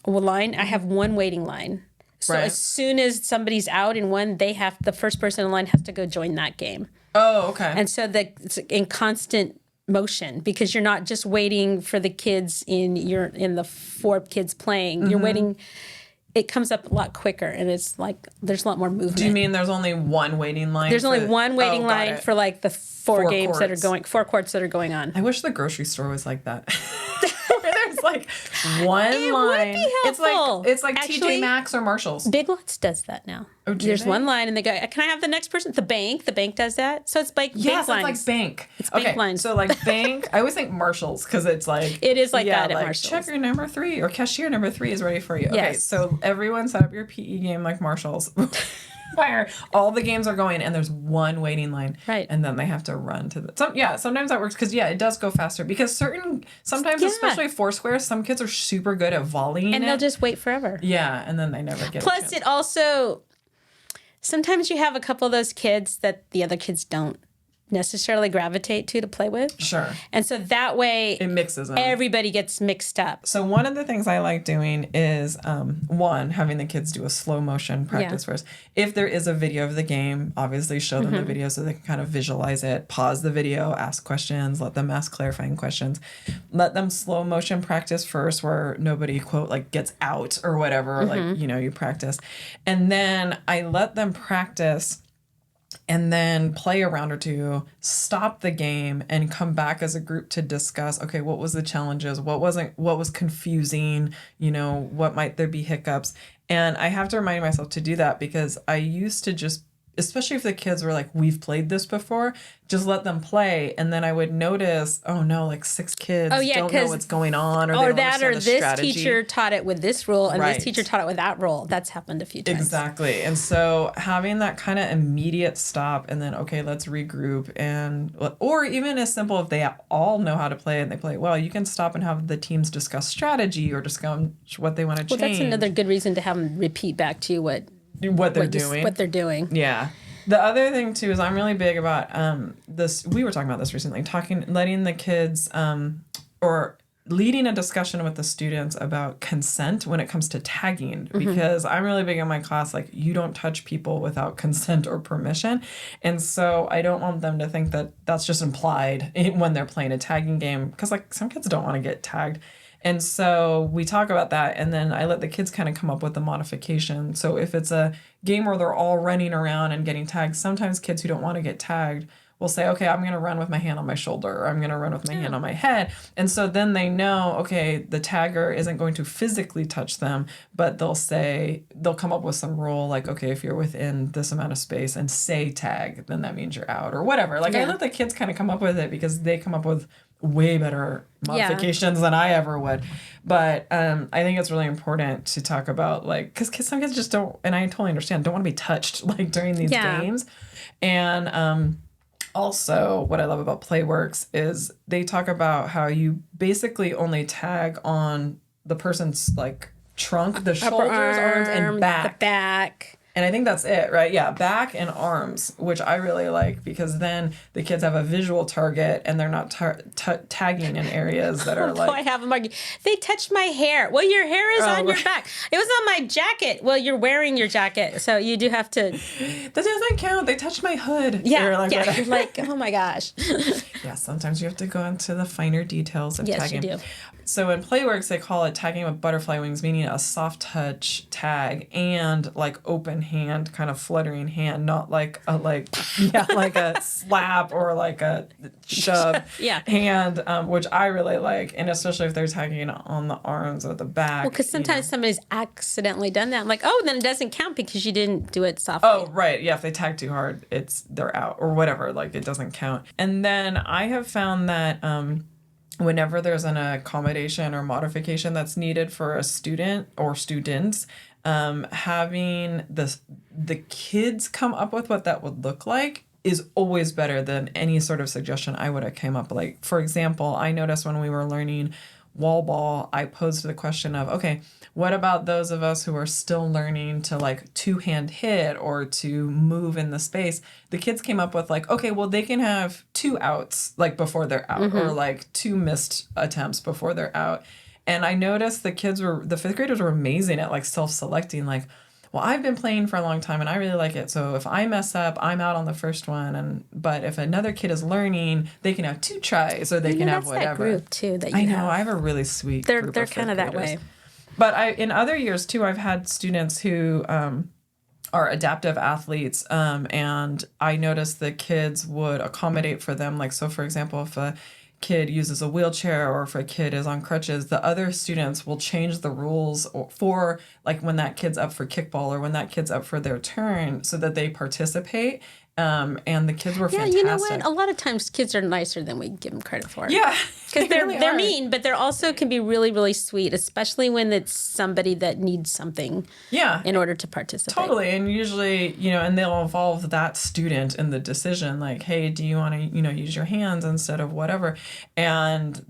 line, I have one waiting line. So as soon as somebody's out in one, the first person in line has to go join that game. Oh, okay. And so it's in constant motion because you're not just waiting for the kids in the four kids playing. You're waiting. It comes up a lot quicker, and it's like there's a lot more movement. Do you mean there's only one waiting line? There's only one waiting line for like the four games courts. 4 courts that are going on. I wish the grocery store was like that. There's like one line. Would be helpful. It's like TJ Maxx or Marshall's. Big Lots does that now. Oh, there's one line, and they go, "Can I have the next person?" The bank does that. So it's like bank lines. It's like bank. It's bank lines. So like bank. I always think Marshalls because it's like it is like that at Marshalls. Checker number 3 or cashier number 3 is ready for you. Yes. Okay, so everyone set up your PE game like Marshalls. Where all the games are going and there's one waiting line, right? And then they have to run to sometimes that works because it does go faster because sometimes especially Foursquare, some kids are super good at volleying and they'll just wait forever. Yeah, and then they never get. Plus, it also sometimes you have a couple of those kids that the other kids don't necessarily gravitate to play with. Sure. And so that way it mixes them. Everybody gets mixed up. So one of the things I like doing is having the kids do a slow motion practice first. If there is a video of the game, obviously show them the video so they can kind of visualize it. Pause the video, ask questions, let them ask clarifying questions. Let them slow motion practice first where nobody quote like gets out or whatever, or like, you practice. And then I let them practice and then play a round or two, stop the game, and come back as a group to discuss, okay, what was the challenges? What was confusing? What might there be hiccups? And I have to remind myself to do that because I used to just especially if the kids were like, we've played this before, just let them play. And then I would notice, oh no, like 6 kids don't know what's going on, or they don't understand the strategy. This teacher taught it with this rule and Right. this teacher taught it with that rule. That's happened a few times. Exactly. And so having that kind of immediate stop and then, okay, let's regroup, or even as simple if they all know how to play and they play well, you can stop and have the teams discuss strategy or discuss what they want to change. Well, that's another good reason to have them repeat back to you what they're doing. Yeah. The other thing too is I'm really big about this. We were talking about this recently, letting the kids or leading a discussion with the students about consent when it comes to tagging, because I'm really big in my class, like, you don't touch people without consent or permission. And so I don't want them to think that that's just implied when they're playing a tagging game, because like some kids don't want to get tagged. And so we talk about that, and then I let the kids kind of come up with the modification. So if it's a game where they're all running around and getting tagged, sometimes kids who don't want to get tagged will say, okay, I'm going to run with my hand on my shoulder, or I'm going to run with my hand on my head. And so then they know, okay, the tagger isn't going to physically touch them, but they'll come up with some rule like, okay, if you're within this amount of space and say tag, then that means you're out, or whatever. Like, I let the kids kind of come up with it because they come up with way better modifications than I ever would. But I think it's really important to talk about, like, because some kids just don't, and I totally understand, don't want to be touched like during these games. And also what I love about Playworks is they talk about how you basically only tag on the person's like trunk, the shoulders, arms, and back. The back. And I think that's it, right? Yeah, back and arms, which I really like, because then the kids have a visual target and they're not tagging in areas that are like... I have them argue. They touched my hair. Well, your hair is on your back. It was on my jacket. Well, you're wearing your jacket, so you do have to... That doesn't count. They touched my hood. Yeah, You're like, oh my gosh. Yeah, sometimes you have to go into the finer details of tagging. Yes, you do. So in Playworks, they call it tagging with butterfly wings, meaning a soft touch tag and like open hand, kind of fluttering hand, not like like a slap or like a shove hand, which I really like. And especially if they're tagging on the arms or the back. Well, because sometimes somebody's accidentally done that. I'm like, oh, then it doesn't count because you didn't do it softly. Oh, right. Yeah, if they tag too hard, they're out or whatever. Like, it doesn't count. And then I have found that whenever there's an accommodation or modification that's needed for a student or students, having the kids come up with what that would look like is always better than any sort of suggestion I would have came up. Like, for example, I noticed when we were learning wall ball, I posed the question of, okay, what about those of us who are still learning to like two-hand hit or to move in the space? The kids came up with like, okay, well, they can have 2 outs like before they're out, or like 2 missed attempts before they're out. And I noticed the 5th graders were amazing at like self-selecting, like, well, I've been playing for a long time and I really like it. So if I mess up, I'm out on the first one. But if another kid is learning, they can have 2 tries, or they can have whatever. That group too that you I know. I have a really sweet group. They're kind of that way. But in other years too, I've had students who are adaptive athletes, and I noticed the kids would accommodate for them. Like, so for example, if a kid uses a wheelchair or if a kid is on crutches, the other students will change the rules for like when that kid's up for kickball or when that kid's up for their turn, so that they participate. And the kids were fantastic. You know what? A lot of times kids are nicer than we give them credit for. Yeah. Because they're mean, but they're also can be really, really sweet, especially when it's somebody that needs something in order to participate. Totally. And usually, and they'll involve that student in the decision, like, hey, do you want to, use your hands instead of whatever? And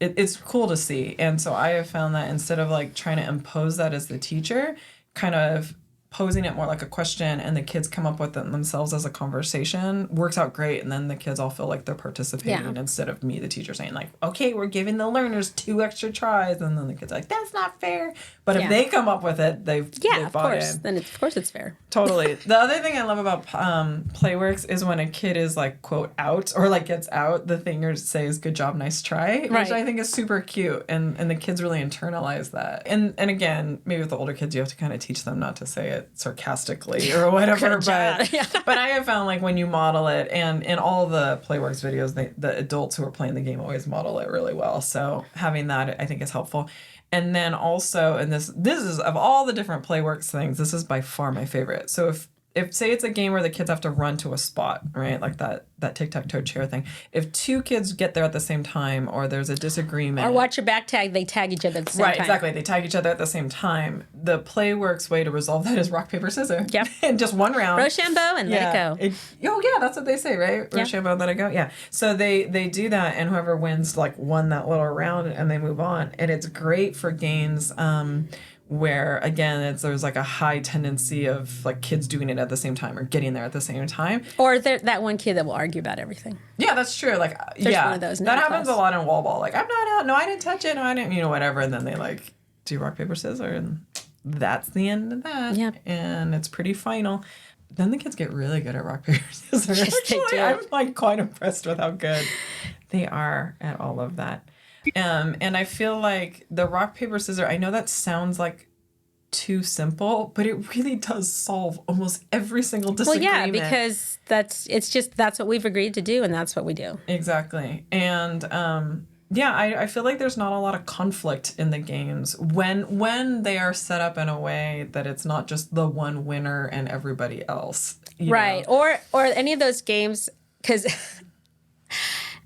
it's cool to see. And so I have found that instead of like trying to impose that as the teacher, kind of posing it more like a question and the kids come up with it themselves as a conversation works out great. And then the kids all feel like they're participating instead of me, the teacher, saying like, okay, we're giving the learners 2 extra tries. And then the kids are like, that's not fair. But if they come up with it, they've bought in. Then of course it's fair. Totally. The other thing I love about Playworks is when a kid is like, quote, out or like gets out, the thing you say is good job, nice try, which I think is super cute. And the kids really internalize that. And again, maybe with the older kids, you have to kind of teach them not to say it sarcastically or whatever. But I have found like when you model it, and in all the Playworks videos, the adults who are playing the game always model it really well. So having that, I think, is helpful. And then also, and this is of all the different Playworks things, this is by far my favorite. So if if say it's a game where the kids have to run to a spot, right? Like that tic-tac-toe chair thing. If two kids get there at the same time or there's a disagreement. Or watch your back tag, they tag each other at the same time. Right, exactly. They tag each other at the same time. The PlayWorks way to resolve that is rock, paper, scissors. Yep. And just one round. Rochambeau and let it go. Oh, yeah, that's what they say, right? Yeah. Rochambeau, let it go. Yeah. So they do that, and whoever wins, like, won that little round, and they move on. And it's great for games where, again, there's like a high tendency of like kids doing it at the same time or getting there at the same time. Or that one kid that will argue about everything. Yeah, that's true. Like, There's one of those that happens a lot in wall ball. Like, I'm not out. No, I didn't touch it. No, I didn't. Whatever. And then they like do rock paper scissors, and that's the end of that. Yeah. And it's pretty final. Then the kids get really good at rock paper scissors. Yes, they do. I'm like quite impressed with how good they are at all of that. And I feel like the rock paper scissors, I know that sounds like too simple, but it really does solve almost every single disagreement. Well, yeah, because that's what we've agreed to do, and that's what we do. Exactly. And I feel like there's not a lot of conflict in the games when they are set up in a way that it's not just the one winner and everybody else. Right. Know? Or any of those games, because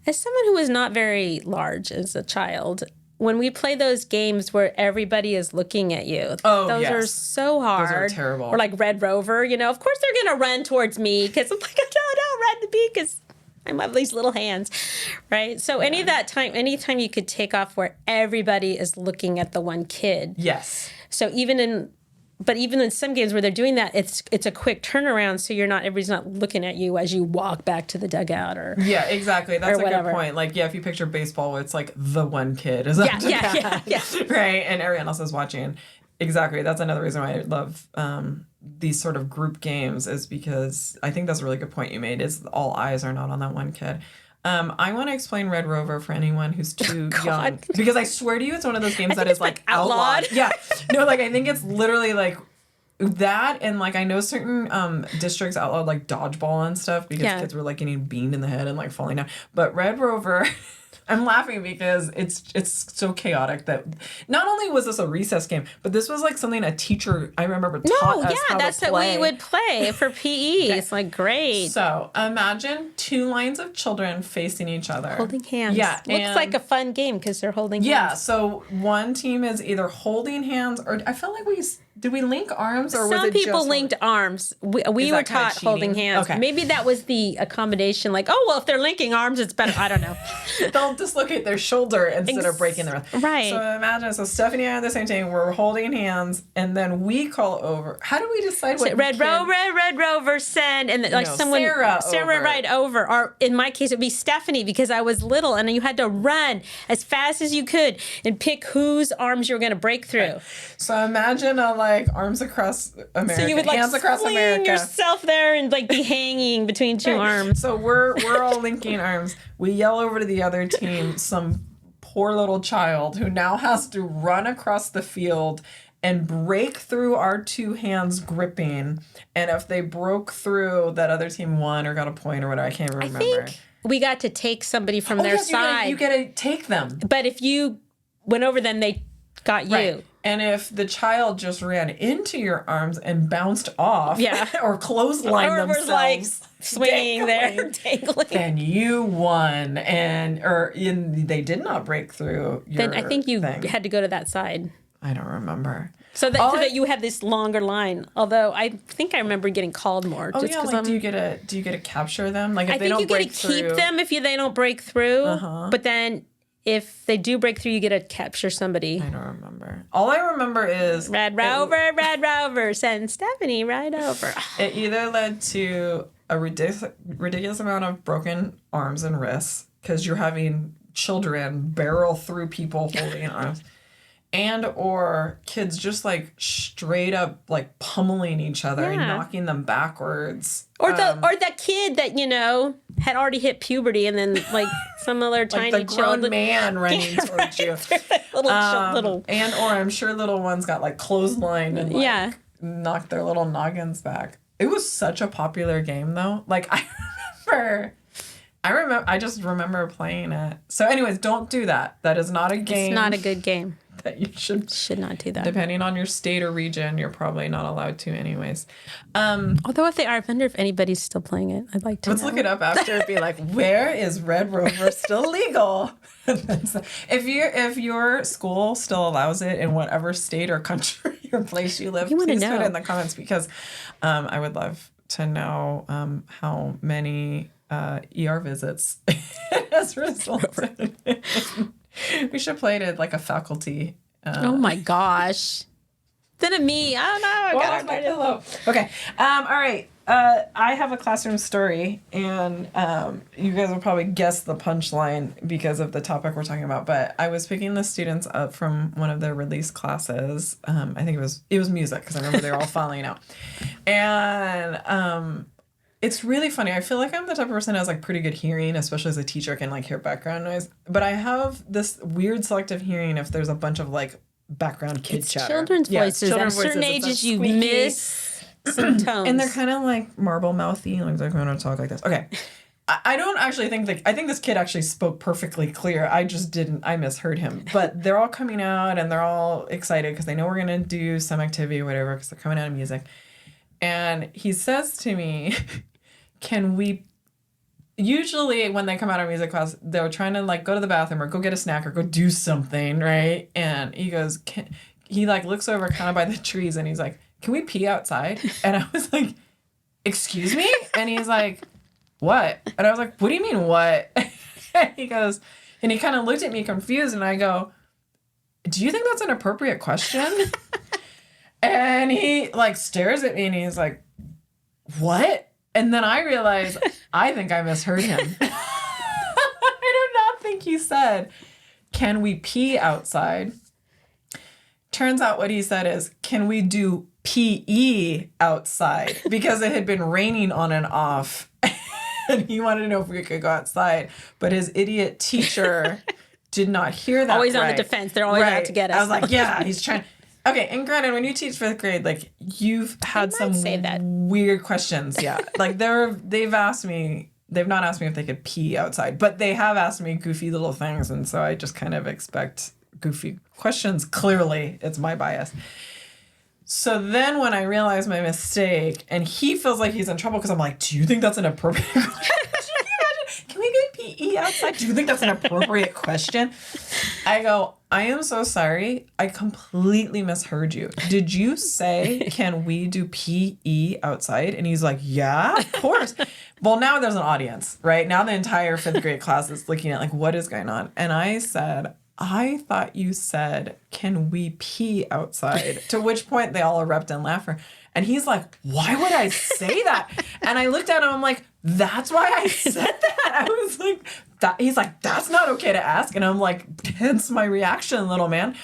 as someone who was not very large as a child, when we play those games where everybody is looking at you, those are so hard. Those are terrible. Or like Red Rover, of course they're going to run towards me because I'm like, no, run to me because I have these little hands, right? So anytime you could take off where everybody is looking at the one kid. Yes. So even in some games where they're doing that, it's a quick turnaround, so everybody's not looking at you as you walk back to the dugout or yeah, exactly. That's a good point. Like, yeah, if you picture baseball, it's like the one kid is yeah, right, and everyone else is watching. Exactly. That's another reason why I love these sort of group games, is because I think that's a really good point you made. Is all eyes are not on that one kid. I want to explain Red Rover for anyone who's too young, because I swear to you, it's one of those games that is like outlawed. Yeah, no, like I think it's literally like that, and like I know certain districts outlawed like dodgeball and stuff because kids were like getting beamed in the head and like falling down. But Red Rover. I'm laughing because it's so chaotic that not only was this a recess game, but this was like something a teacher I remember taught us how that's to play. What we would play for PE. Okay. It's like great. So imagine two lines of children facing each other, holding hands. Yeah, looks like a fun game because they're holding hands. Yeah, so one team is either holding hands or I felt like did we link arms or was it some people just linked arms? We were taught holding hands. Okay. Maybe that was the accommodation. Like, oh well, if they're linking arms, it's better. I don't know. They'll dislocate their shoulder instead of breaking their wrist. Right. So imagine, Stephanie and I are on the same team. We're holding hands, and then we call over. How do we decide what Red Rover, send, and like someone Sarah over. Right over. Or in my case, it would be Stephanie because I was little, and you had to run as fast as you could and pick whose arms you were going to break through. Right. So imagine arms across America. So you would hands across America. Yourself there and like be hanging between two arms. So we're all linking arms. We yell over to the other team, some poor little child who now has to run across the field and break through our two hands gripping. And if they broke through, that other team won or got a point or whatever. I can't remember. I think we got to take somebody from their side. You get to take them. But if you went over them, they got you. Right. And if the child just ran into your arms and bounced off, or clotheslined themselves, was like swinging there, dangling, then you won, they did not break through. Then I think you had to go to that side. I don't remember. So that you have this longer line. Although I think I remember getting called more. Oh yeah, like, do you get to capture them? Like if they don't break through, I think you get to keep them if they don't break through. But then. If they do break through, you get to capture somebody. I don't remember. All I remember is... Red Rover, send Stephanie right over. It either led to a ridiculous amount of broken arms and wrists, because you're having children barrel through people holding arms, and or kids just like straight up like pummeling each other and knocking them backwards. Or that kid that, had already hit puberty and then like some other tiny like the grown man running towards you. little. And or I'm sure little ones got like clotheslined and knocked their little noggins back. It was such a popular game though. Like I just remember playing it. So anyways, don't do that. That is not a game. It's not a good game. that you should not do that. Depending on your state or region, you're probably not allowed to anyways. Although if they are, I wonder if anybody's still playing it. I'd like to Let's look it up after and be like, where is Red Rover still legal? If your school still allows it in whatever state or country or place you live, please put it in the comments, because I would love to know how many ER visits it has resulted in. We should play it at like a faculty. Oh my gosh. Then of me. I don't know. I got hello. Okay. All right. I have a classroom story, and you guys will probably guess the punchline because of the topic we're talking about. But I was picking the students up from one of their release classes. I think it was music, because I remember they were all falling out. And it's really funny. I feel like I'm the type of person who has like pretty good hearing, especially as a teacher, can like hear background noise. But I have this weird selective hearing if there's a bunch of like background kid chatter. Children's voices. At certain ages, you miss some tones. And they're kind of like marble mouthy, like they're going to talk like this. Okay. I don't actually think I think this kid actually spoke perfectly clear. I just didn't. I misheard him. But they're all coming out and they're all excited because they know we're going to do some activity or whatever, because they're coming out of music. And he says to me, can we, usually when they come out of music class, they're trying to like go to the bathroom or go get a snack or go do something, right? And he goes, he like looks over kind of by the trees and he's like, can we pee outside? And I was like, excuse me? And he's like, what? And I was like, what do you mean what? And he goes, and he kind of looked at me confused, and I go, do you think that's an appropriate question? And he like stares at me and he's like, what? And then I realized, I think I misheard him. I do not think he said, can we pee outside? Turns out what he said is, can we do PE outside? Because it had been raining on and off. And he wanted to know if we could go outside. But his idiot teacher did not hear that. Always on the defense. They're always out to get us. I was like, yeah, he's trying. Okay, and granted, when you teach 5th grade, like, you've had some weird questions. Yeah. Like, they've not asked me if they could pee outside, but they have asked me goofy little things, and so I just kind of expect goofy questions. Clearly, it's my bias. So then when I realized my mistake, and he feels like he's in trouble because I'm like, do you think that's an appropriate question? Can we get PE outside? Do you think that's an appropriate question? I go, I am so sorry. I completely misheard you. Did you say, can we do PE outside? And he's like, yeah, of course. Well, now there's an audience, right? Now the entire 5th grade class is looking at like, what is going on? And I said, I thought you said, can we pee outside? To which point they all erupt in laughter. And he's like, why would I say that? And I looked at him, I'm like, that's why I said that. I was like, he's like, that's not okay to ask. And I'm like, hence my reaction, little man.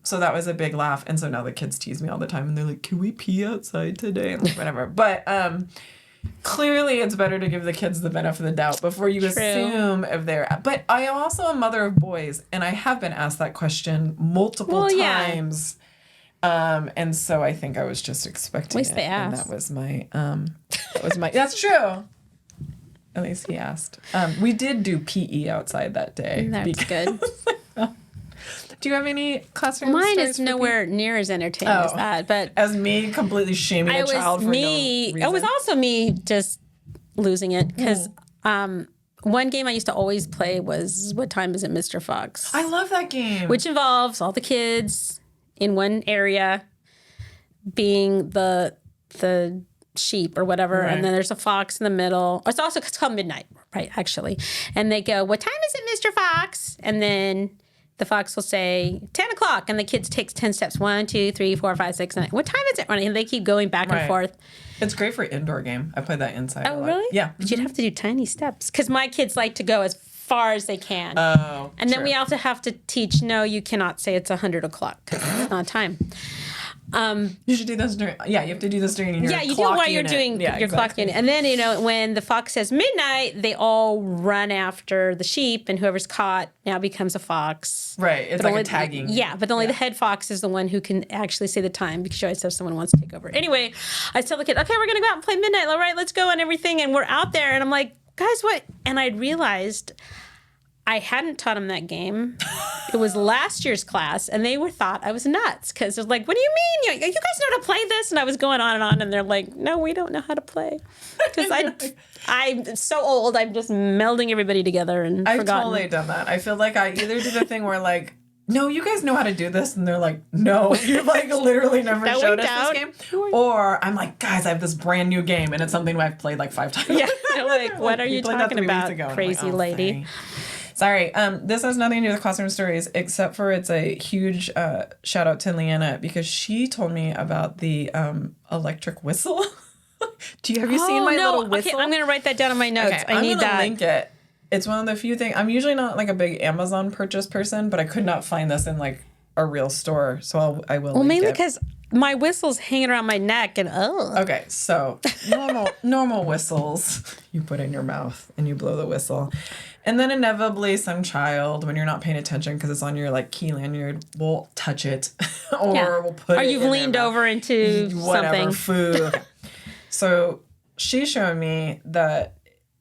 So that was a big laugh. And so now the kids tease me all the time. And they're like, can we pee outside today? And like, whatever. But clearly it's better to give the kids the benefit of the doubt before you assume if they're... But I am also a mother of boys. And I have been asked that question multiple times. And so I think I was just expecting it. And that was my, that's true. At least he asked. We did do PE outside that day. That's good. Do you have any classroom Mine stories is nowhere near as entertaining as that. But as me completely shaming a child for no reason. It was also me just losing it because one game I used to always play was What Time Is It, Mr. Fox? I love that game. Which involves all the kids in one area being the sheep or whatever, right. And then there's a fox in the middle. It's called Midnight, right, actually. And they go, what time is it, Mr. Fox? And then the fox will say 10 o'clock, and the kids takes 10 steps. 1, 2, 3, 4, 5, 6, 9. What time is it? And they keep going back and forth. It's great for indoor game. I played that inside. Oh, really? Yeah. But you'd have to do tiny steps because my kids like to go as far as they can. Oh, and then we also have to teach, no, you cannot say it's 100 o'clock because it's not time. You should do this during. Yeah, you have to do this during your. Yeah, you do it while you're doing your clock unit, and then when the fox says midnight, they all run after the sheep, and whoever's caught now becomes a fox. Right, it's like a tagging. Yeah, but only the head fox is the one who can actually say the time because you always have someone who wants to take over. Anyway, I tell the kids, okay, we're gonna go out and play midnight. All right, let's go and everything, and we're out there, and I'm like, guys, what? And I realized I hadn't taught them that game. It was last year's class, and they thought I was nuts because they're like, "What do you mean? You guys know how to play this?" And I was going on, and they're like, "No, we don't know how to play." Because I'm so old, I'm just melding everybody together and I've forgotten. totally done that. I feel like I either do the thing where like, no, you guys know how to do this, and they're like, no, you like literally never showed us this game. Or I'm like, guys, I have this brand new game, and it's something I've played like 5 times. Yeah, they're like, what are you talking about, crazy lady? Sorry, this has nothing to do with classroom stories, except for it's a huge shout out to Leanna because she told me about the electric whistle. Have you seen my little whistle? Okay, I'm going to write that down on my notes. Okay, I need that. I'm going to link it. It's one of the few things. I'm usually not like a big Amazon purchase person, but I could not find this in like a real store, so I will. Well, mainly because my whistle's hanging around my neck, and Okay, so normal whistles you put in your mouth and you blow the whistle, and then inevitably some child, when you're not paying attention because it's on your like key lanyard, will touch it or will put it. Or you've leaned over into whatever something. Food. Okay. So she showed me that.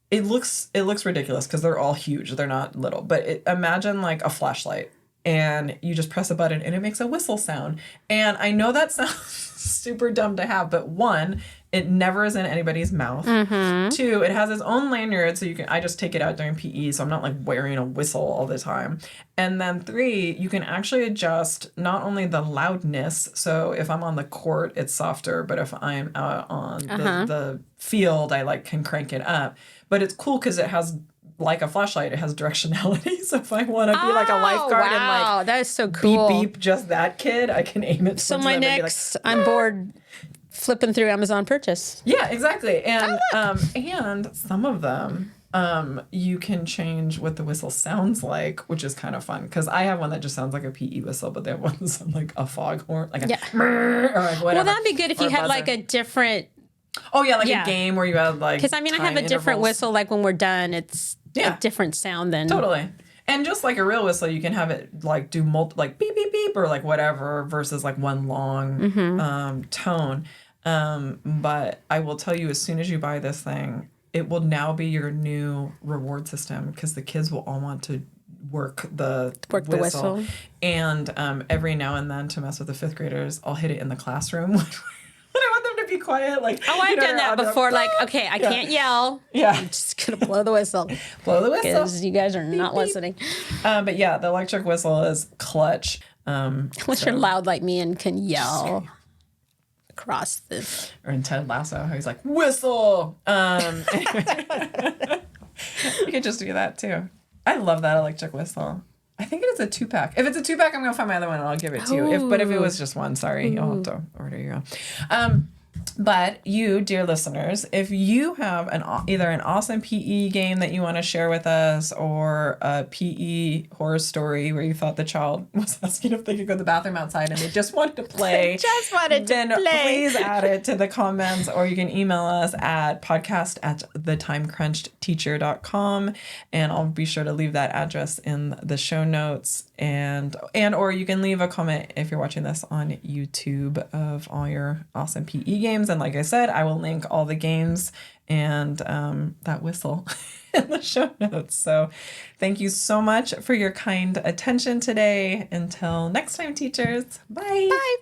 It looks ridiculous because they're all huge. They're not little. But imagine like a flashlight and you just press a button and it makes a whistle sound. And I know that sounds super dumb to have, but 1, it never is in anybody's mouth. 2, it has its own lanyard, so I just take it out during PE, so I'm not like wearing a whistle all the time. And then 3, you can actually adjust not only the loudness, so if I'm on the court, it's softer, but if I'm out on the field, I like can crank it up. But it's cool because it has, like a flashlight, it has directionality. So if I want to be like a lifeguard and like that is so cool. Beep beep just that kid, I can aim it. So my next, I'm bored flipping through Amazon purchase. Yeah, exactly. And and some of them you can change what the whistle sounds like, which is kind of fun because I have one that just sounds like a PE whistle, but they have one that sounds like a foghorn, like a or like whatever. Well, that'd be good if you had like a different. Oh yeah, like a game where you have like. Because I have a different whistle. Like when we're done, it's a different sound than totally. And just like a real whistle, you can have it like do like beep beep beep or like whatever versus like one long tone. But I will tell you, as soon as you buy this thing, it will now be your new reward system because the kids will all want to work the whistle. And every now and then, to mess with the 5th graders, I'll hit it in the classroom when I want them to be quiet. Like, I've done that before. Like, okay, I can't yell. Yeah. I'm just going to blow the whistle. Blow the whistle. Because you guys are not listening. But yeah, the electric whistle is clutch. Unless you're loud like me and can yell across the... Or in Ted Lasso, how he's like, whistle! You could just do that too. I love that electric whistle. I think it is a 2-pack. If it's a 2-pack, I'm going to find my other one and I'll give it to you. But if it was just one, sorry, you'll have to order your own. But you, dear listeners, if you have either an awesome PE game that you want to share with us or a PE horror story where you thought the child was asking if they could go to the bathroom outside and they just wanted to play, then please add it to the comments, or you can email us at podcast@thetimecrunchedteacher.com, and I'll be sure to leave that address in the show notes. And or you can leave a comment if you're watching this on YouTube of all your awesome PE games. And like I said, I will link all the games and that whistle in the show notes. So thank you so much for your kind attention today. Until next time, teachers. Bye. Bye.